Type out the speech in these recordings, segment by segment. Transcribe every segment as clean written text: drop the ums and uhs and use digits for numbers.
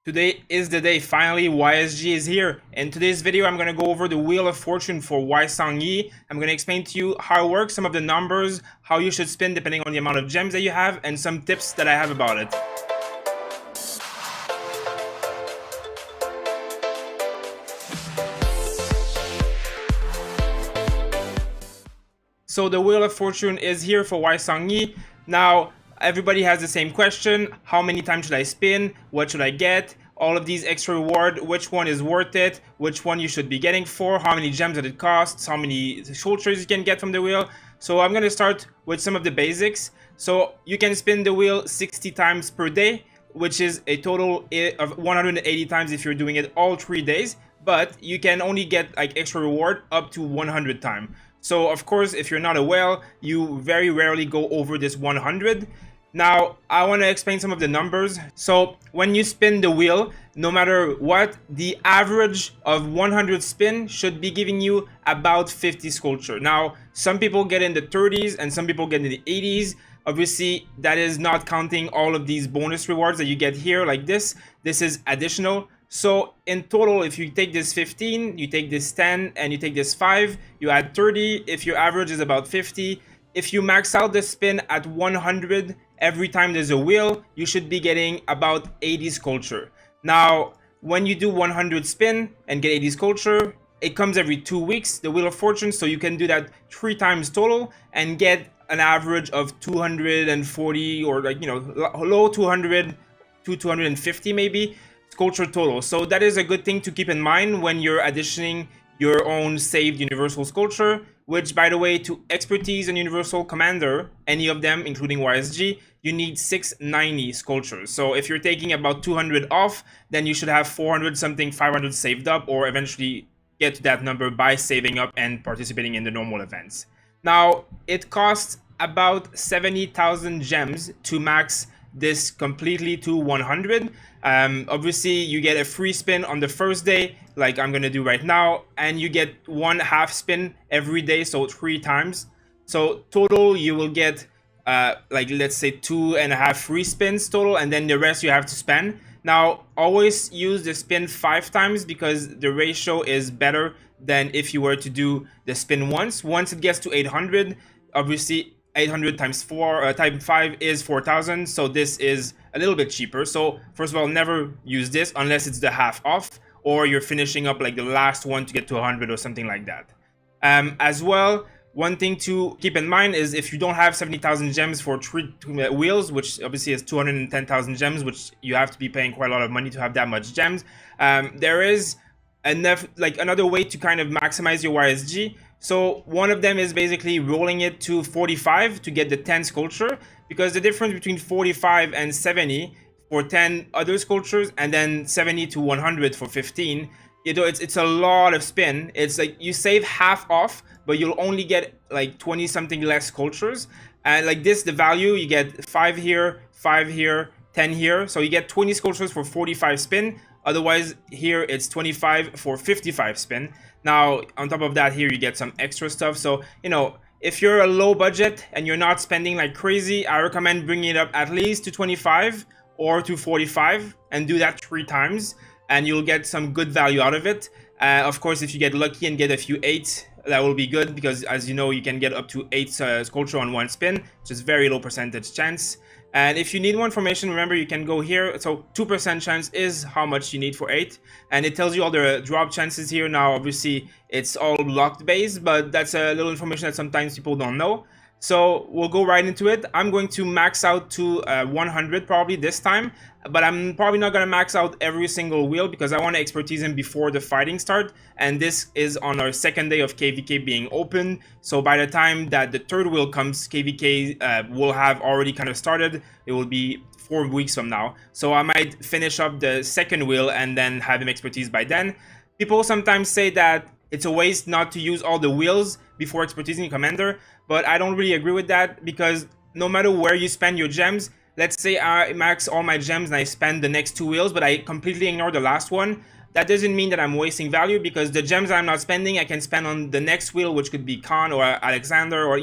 Today is the day. Finally, YSG is here. In today's video, I'm going to go over the Wheel of Fortune for Seong-Gye. I'm going to explain to you how it works, some of the numbers, how you should spin depending on the amount of gems that you have, and some tips that I have about it. So the Wheel of Fortune is here for Seong-Gye. Now, everybody has the same question. How many times should I spin? What should I get? All of these extra reward, which one is worth it? Which one you should be getting for? How many gems that it costs? How many cultures you can get from the wheel? So I'm going to start with some of the basics. So you can spin the wheel 60 times per day, which is a total of 180 times if you're doing it all 3 days. But you can only get like extra reward up to 100 times. So of course, if you're not a whale, you very rarely go over this 100. Now, I want to explain some of the numbers. So when you spin the wheel, no matter what, the average of 100 spin should be giving you about 50 sculpture. Now, some people get in the 30s and some people get in the 80s. Obviously, that is not counting all of these bonus rewards that you get here like this. This is additional. So in total, if you take this 15, you take this 10, and you take this 5, you add 30. If your average is about 50, if you max out the spin at 100 every time there's a wheel, you should be getting about 80 sculpture. Now, when you do 100 spin and get 80 sculpture, it comes every 2 weeks, the Wheel of Fortune, so you can do that 3 times total and get an average of 240 or like, low 200 to 250 maybe sculpture total. So that is a good thing to keep in mind when you're additioning your own saved universal sculpture, which, by the way, to expertise and universal commander, any of them including YSG, you need 690 sculptures. So if you're taking about 200 off, then you should have 400 something, 500 saved up, or eventually get to that number by saving up and participating in the normal events. Now, it costs about 70,000 gems to max this completely to 100. Obviously, you get a free spin on the first day, like I'm gonna do right now, and you get 1 half spin every day, so 3 times. So total, you will get like, let's say 2.5 free spins total, and then the rest you have to spend. Now, always use the spin 5 times because the ratio is better than if you were to do the spin once. Once it gets to 800, obviously 800 times 4 times 5 is 4,000, so this is a little bit cheaper. So first of all, never use this unless it's the half off or you're finishing up like the last one to get to 100 or something like that. As well, one thing to keep in mind is if you don't have 70,000 gems for 3 wheels, which obviously is 210,000 gems, which you have to be paying quite a lot of money to have that much gems, there is enough, like another way to kind of maximize your YSG. So one of them is basically rolling it to 45 to get the 10 sculpture, because the difference between 45 and 70 for 10 other sculptures and then 70 to 100 for 15, it's a lot of spin. It's like you save half off, but you'll only get like 20 something less sculptures. And like this, the value, you get 5 here, 5 here, 10 here. So you get 20 sculptures for 45 spin. Otherwise, here it's 25 for 55 spin. Now, on top of that, here you get some extra stuff. So, if you're a low budget and you're not spending like crazy, I recommend bringing it up at least to 25 or to 45 and do that 3 times. And you'll get some good value out of it. Of course, if you get lucky and get a few 8, that will be good, because as you know, you can get up to 8 sculpture on 1 spin, which is very low percentage chance. And if you need more information, remember you can go here. So 2% chance is how much you need for 8, and it tells you all the drop chances here. Now obviously it's all locked base, but that's a little information that sometimes people don't know. So we'll go right into it. I'm going to max out to 100 probably this time, but I'm probably not going to max out every single wheel because I want to expertise him before the fighting start. And this is on our second day of KVK being open. So by the time that the third wheel comes, KVK will have already kind of started. It will be 4 weeks from now. So I might finish up the second wheel and then have him expertise by then. People sometimes say that it's a waste not to use all the wheels before expertising commander, but I don't really agree with that, because no matter where you spend your gems, let's say I max all my gems and I spend the next 2 wheels, but I completely ignore the last one, that doesn't mean that I'm wasting value, because the gems I'm not spending, I can spend on the next wheel, which could be Khan or Alexander, or,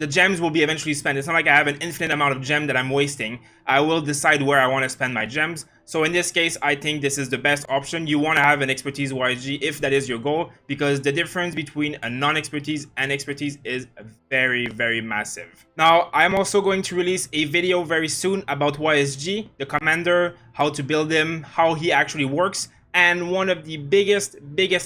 the gems will be eventually spent. It's not like I have an infinite amount of gem that I'm wasting. I will decide where I want to spend my gems. So in this case, I think this is the best option. You want to have an expertise YSG if that is your goal, because the difference between a non-expertise and expertise is very, very massive. Now, I'm also going to release a video very soon about YSG, the commander, how to build him, how he actually works. And one of the biggest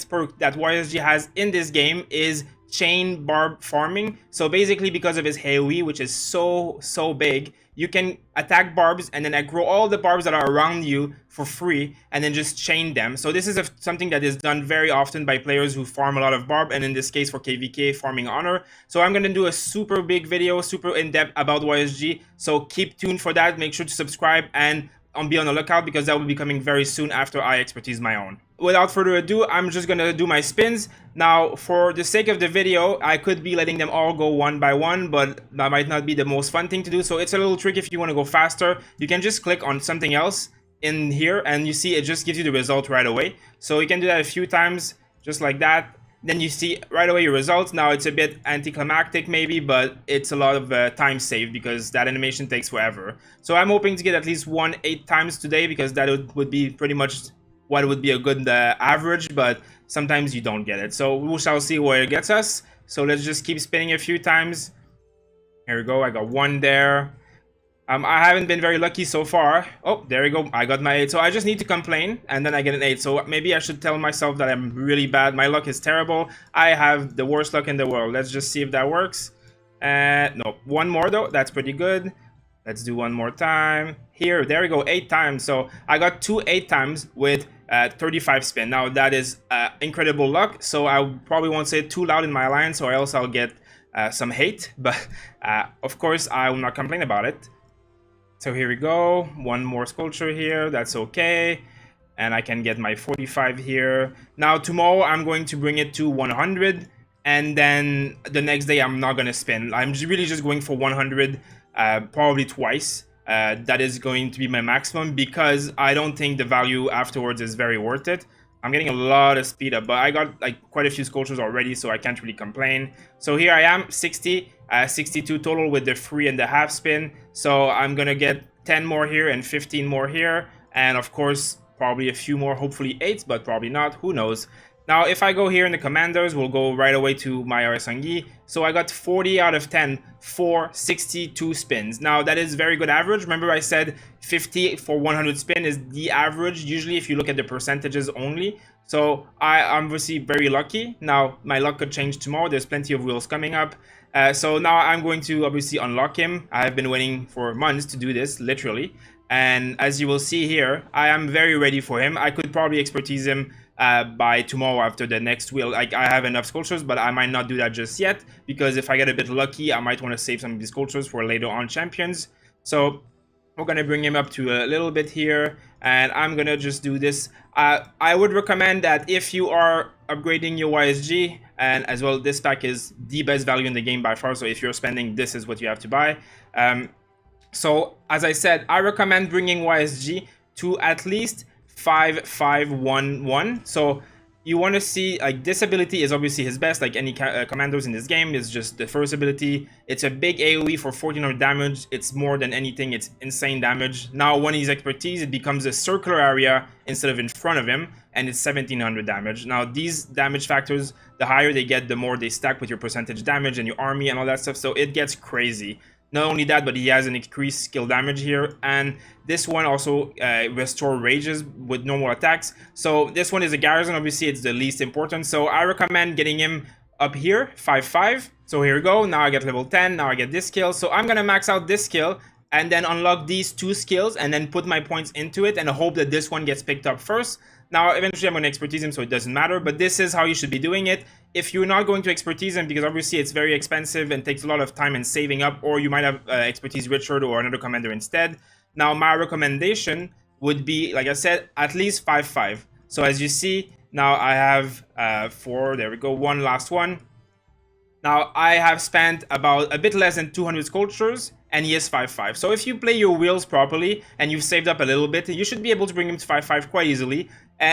perk that YSG has in this game is chain barb farming. So basically, because of his AOE, which is so big, you can attack barbs and then grow all the barbs that are around you for free and then just chain them. So this is something that is done very often by players who farm a lot of barb, and in this case for KVK, farming honor. So I'm going to do a super big video, super in-depth about YSG. So keep tuned for that. Make sure to subscribe and be on the lookout, because that will be coming very soon after I expertise my own. Without further ado, I'm just gonna do my spins. Now, for the sake of the video, I could be letting them all go one by one, but that might not be the most fun thing to do. So it's a little trick. If you want to go faster, you can just click on something else in here, and you see it just gives you the result right away. So you can do that a few times, just like that. Then you see right away your results. Now it's a bit anticlimactic maybe, but it's a lot of time saved because that animation takes forever. So I'm hoping to get at least 8 times today, because that would be pretty much what would be a good average, but sometimes you don't get it. So we shall see where it gets us. So let's just keep spinning a few times. Here we go, I got 1 there. I haven't been very lucky so far. Oh, there we go. I got my 8. So I just need to complain, and then I get an 8. So maybe I should tell myself that I'm really bad. My luck is terrible. I have the worst luck in the world. Let's just see if that works. No, 1 more though. That's pretty good. Let's do 1 more time. Here, there we go. 8 times. So I got 2 8 times with 35 spin. Now that is incredible luck. So I probably won't say it too loud in my alliance, or else I'll get some hate. But of course, I will not complain about it. So here we go, 1 more sculpture here, that's okay. And I can get my 45 here. Now tomorrow I'm going to bring it to 100, and then the next day I'm not going to spin. I'm really just going for 100, probably twice. That is going to be my maximum, because I don't think the value afterwards is very worth it. I'm getting a lot of speed up, but I got like quite a few sculptures already, so I can't really complain. So here I am, 60, 62 total with the 3.5 spin. So I'm gonna get 10 more here and 15 more here, and of course probably a few more, hopefully 8, but probably not, who knows. Now if I go here in the commanders, we'll go right away to my Seong-Gye. So I got 40 out of 10 for 62 spins. Now that is very good average. Remember I said 50 for 100 spin is the average, usually if you look at the percentages only. So I'm obviously very lucky. Now my luck could change tomorrow. There's plenty of wheels coming up. So now I'm going to obviously unlock him. I have been waiting for months to do this, literally. And as you will see here, I am very ready for him. I could probably expertise him by tomorrow after the next wheel. Like, I have enough sculptures, but I might not do that just yet, because if I get a bit lucky, I might want to save some of these sculptures for later on champions. So we're going to bring him up to a little bit here, and I'm going to just do this. I would recommend that if you are upgrading your YSG, and as well, this pack is the best value in the game by far, so if you're spending, this is what you have to buy. So as I said, I recommend bringing YSG to at least 5-5-1-1. So you want to see, like, this ability is obviously his best, like any commanders in this game. Is just the first ability. It's a big AoE for 1400 damage. It's more than anything. It's insane damage. Now when he's expertise, it becomes a circular area instead of in front of him, and it's 1700 damage. Now these damage factors, the higher they get, the more they stack with your percentage damage and your army and all that stuff. So it gets crazy. Not only that, but he has an increased skill damage here, and this one also restore rages with normal attacks. So this one is a garrison, obviously it's the least important, so I recommend getting him up here, 5-5. So here we go, now I get level 10, now I get this skill. So I'm gonna max out this skill and then unlock these 2 skills and then put my points into it and hope that this one gets picked up first. Now eventually I'm going to expertise him, so it doesn't matter, but this is how you should be doing it. If you're not going to expertise him, because obviously it's very expensive and takes a lot of time and saving up, or you might have expertise Richard or another commander instead. Now my recommendation would be, like I said, at least 5-5. So as you see, now I have 4, there we go, 1 last one. Now I have spent about a bit less than 200 sculptures, and he is 5-5. So if you play your wheels properly and you've saved up a little bit, you should be able to bring him to 5-5 quite easily.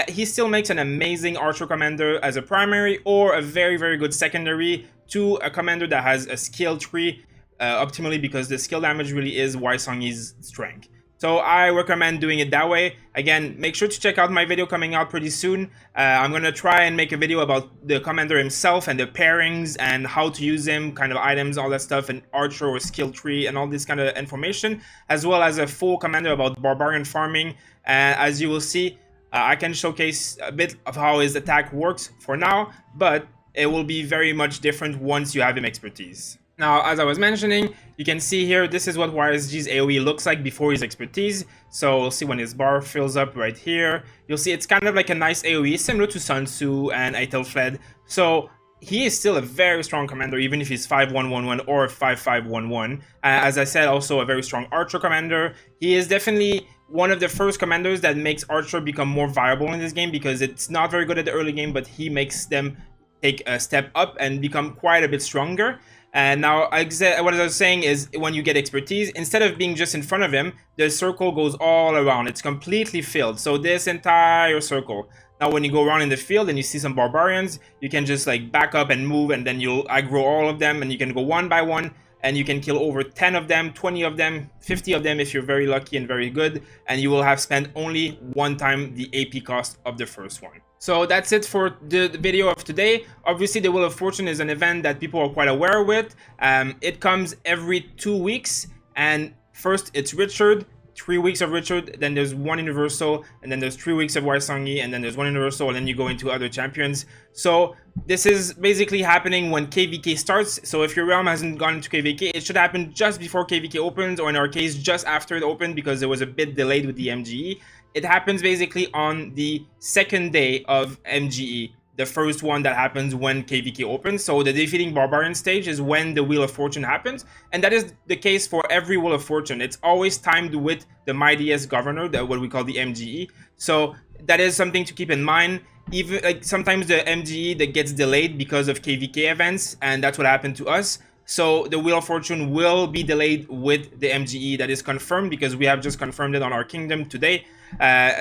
He still makes an amazing archer commander as a primary, or a very, very good secondary to a commander that has a skill tree optimally, because the skill damage really is YSG strength. So I recommend doing it that way. Again, make sure to check out my video coming out pretty soon. I'm going to try and make a video about the commander himself and the pairings and how to use him, kind of items, all that stuff, and archer or skill tree and all this kind of information, as well as a full commander about barbarian farming. As you will see, I can showcase a bit of how his attack works for now, but it will be very much different once you have him expertise. Now, as I was mentioning, you can see here, this is what YSG's AOE looks like before his expertise. So we'll see when his bar fills up right here. You'll see it's kind of like a nice AOE, similar to Sun Tzu and Aethelflaed. So he is still a very strong commander, even if he's 5-1-1-1 or 5-5-1-1. As I said, also a very strong archer commander. He is definitely one of the first commanders that makes archer become more viable in this game, because it's not very good at the early game, but he makes them take a step up and become quite a bit stronger. And now, what I was saying is, when you get expertise, instead of being just in front of him, the circle goes all around. It's completely filled. So this entire circle. Now, when you go around in the field and you see some barbarians, you can just like back up and move, and then you'll aggro all of them, and you can go one by one, and you can kill over 10 of them, 20 of them, 50 of them if you're very lucky and very good, and you will have spent only one time the AP cost of the first one. So that's it for the video of today. Obviously, the Wheel of Fortune is an event that people are quite aware with. It comes every 2 weeks, and first it's Richard, 3 weeks of Richard, then there's one Universal, and then there's 3 weeks of Seong-Gye, and then there's one Universal, and then you go into other champions. So this is basically happening when KVK starts. So if your realm hasn't gone into KVK, it should happen just before KVK opens, or in our case, just after it opened, because it was a bit delayed with the MGE. It happens basically on the second day of MGE, the first one that happens when KVK opens. So the defeating barbarian stage is when the Wheel of Fortune happens, and that is the case for every Wheel of Fortune. It's always timed with the mightiest governor, what we call the MGE. So that is something to keep in mind. Even like sometimes the MGE that gets delayed because of KVK events, and that's what happened to us. So the Wheel of Fortune will be delayed with the MGE. That is confirmed, because we have just confirmed it on our kingdom today.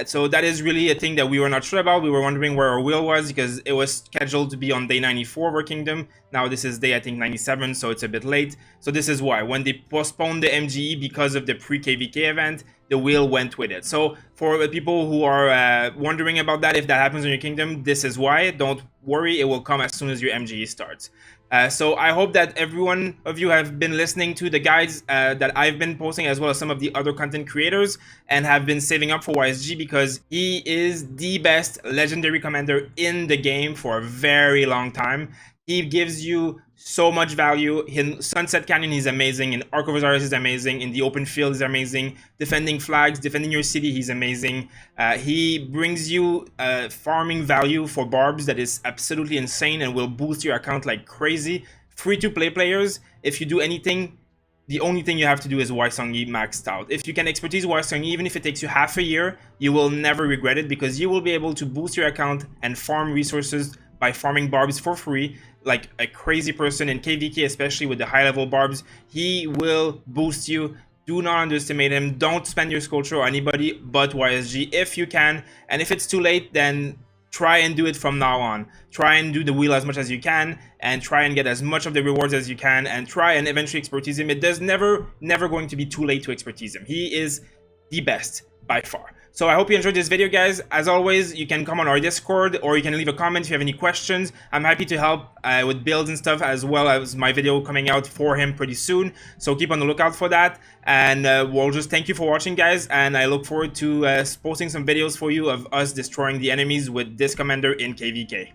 So that is really a thing that we were not sure about. We were wondering where our wheel was, because it was scheduled to be on day 94 of our kingdom. Now this is day, I think, 97, so it's a bit late. So this is why. When they postponed the MGE because of the pre-KVK event, the wheel went with it. So for the people who are wondering about that, if that happens in your kingdom, this is why. Don't worry, it will come as soon as your MGE starts. So I hope that every one of you have been listening to the guides that I've been posting, as well as some of the other content creators, and have been saving up for YSG, because he is the best legendary commander in the game for a very long time. He gives you so much value. In Sunset Canyon, he's amazing. In Arc of Osiris, he's amazing. In the open field, he's amazing. Defending flags, defending your city, he's amazing. He brings you farming value for barbs that is absolutely insane and will boost your account like crazy. Free-to-play players, if you do anything, the only thing you have to do is Seong-Gye maxed out. If you can expertise Seong-Gye, even if it takes you half a year, you will never regret it, because you will be able to boost your account and farm resources by farming barbs for free, like a crazy person in KVK, especially with the high level barbs. He will boost you. Do not underestimate him. Don't spend your sculpture on anybody but YSG if you can. And if it's too late, then try and do it from now on. Try and do the wheel as much as you can, and try and get as much of the rewards as you can, and try and eventually expertise him. It does never going to be too late to expertise him. He is the best by far. So I hope you enjoyed this video, guys. As always, you can come on our Discord, or you can leave a comment if you have any questions. I'm happy to help with builds and stuff, as well as my video coming out for him pretty soon. So keep on the lookout for that. And we'll just thank you for watching, guys. And I look forward to posting some videos for you of us destroying the enemies with this commander in KVK.